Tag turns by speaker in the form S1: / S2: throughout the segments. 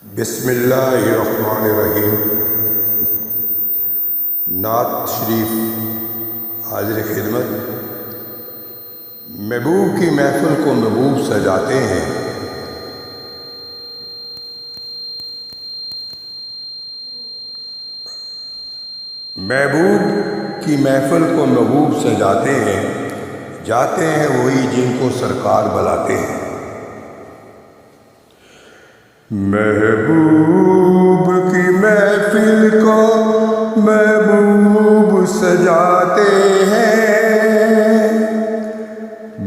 S1: بسم اللہ الرحمن الرحیم۔ نعت شریف حاضر خدمت۔ محبوب کی محفل کو محبوب سجاتے ہیں، محبوب کی محفل کو محبوب سجاتے ہیں، جاتے ہیں وہی جن کو سرکار بلاتے ہیں۔ محبوب کی محفل کو محبوب سجاتے ہیں،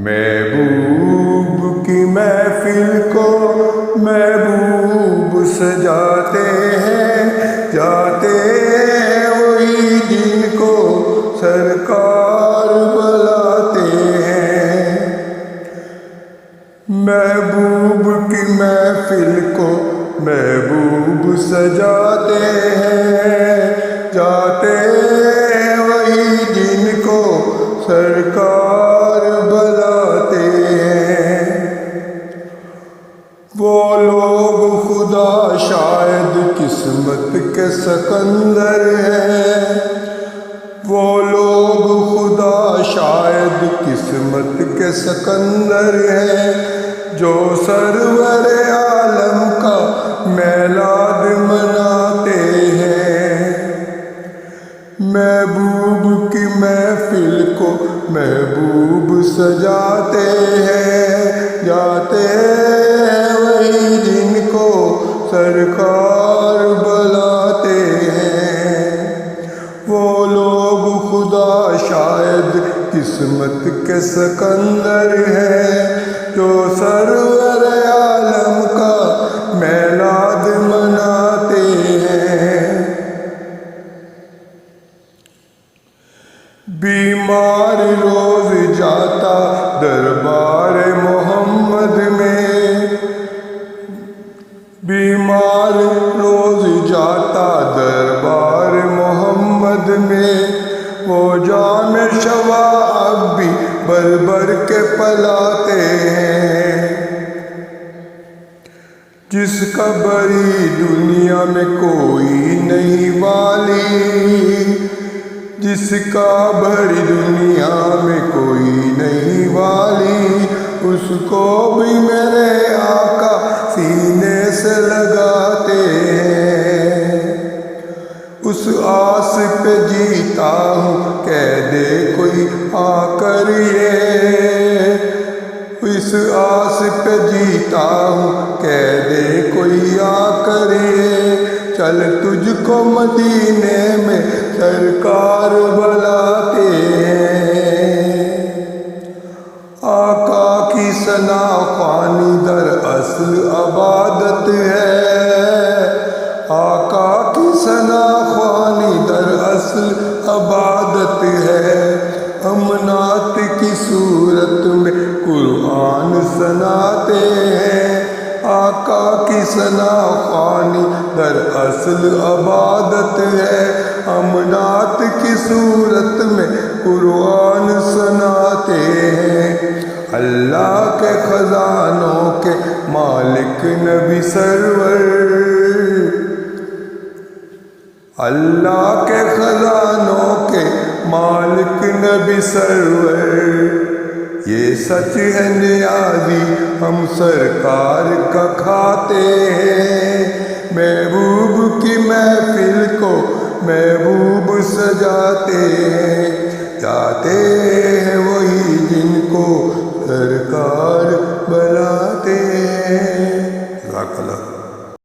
S1: محبوب کی محفل کو محبوب سجاتے ہیں، جاتے ہیں وہی جن کو سرکار بلاتے ہیں۔ محبوب کی محفل کو محبوب سجاتے ہیں، جاتے ہیں وہی جن کو سرکار بلاتے ہیں۔ وہ لوگ خدا شاید قسمت کے سکندر ہیں، وہ لوگ خدا شاید قسمت کے سکندر ہیں، جو سرور عالم کا میلاد مناتے ہیں۔ محبوب کی محفل کو محبوب سجاتے ہیں، جاتے ہیں وہی جن کو سرکار بلاتے ہیں۔ وہ لوگ خدا شاید قسمت کے سکندر ہیں، جو سرور عالم کا میلاد مناتے ہیں۔ بیمار روز جاتا دربار محمد میں، بیمار روز جاتا دربار محمد میں، وہ جام شوا اب بھی بھر بھر کے پلاتے ہیں۔ جس کا بڑی دنیا میں کوئی نہیں والی، جس کا بڑی دنیا میں کوئی نہیں والی، اس کو بھی میرے آقا سینے سے لگاتے ہیں۔ اس آس پہ جیتا ہوں، کہہ دے کوئی آ کر یہ، اس آس پہ جیتا ہوں، کہہ دے کوئی آ کر یہ، چل تجھ کو مدینے میں سرکار بلاتے ہیں۔ آقا کی ثنا خوانی در اصل عبادت ہے، آقا کی ثنا خوانی در اصل عبادت ہے۔ ہم نعت کی صورت میں قرآن سناتے ہیں، آقا کی ثنا خوانی در اصل عبادت ہے۔ ہم نعت کی صورت میں قرآن سناتے ہیں۔ اللہ کے خزانوں کے مالک نبی سرور، اللہ کے خزانوں کے مالک نبی سرور، یہ سچ ہے نیازی ہم سرکار کا کھاتے ہیں۔ محبوب کی محفل کو محبوب سجاتے ہیں، جاتے ہیں وہی جن کو سرکار بلا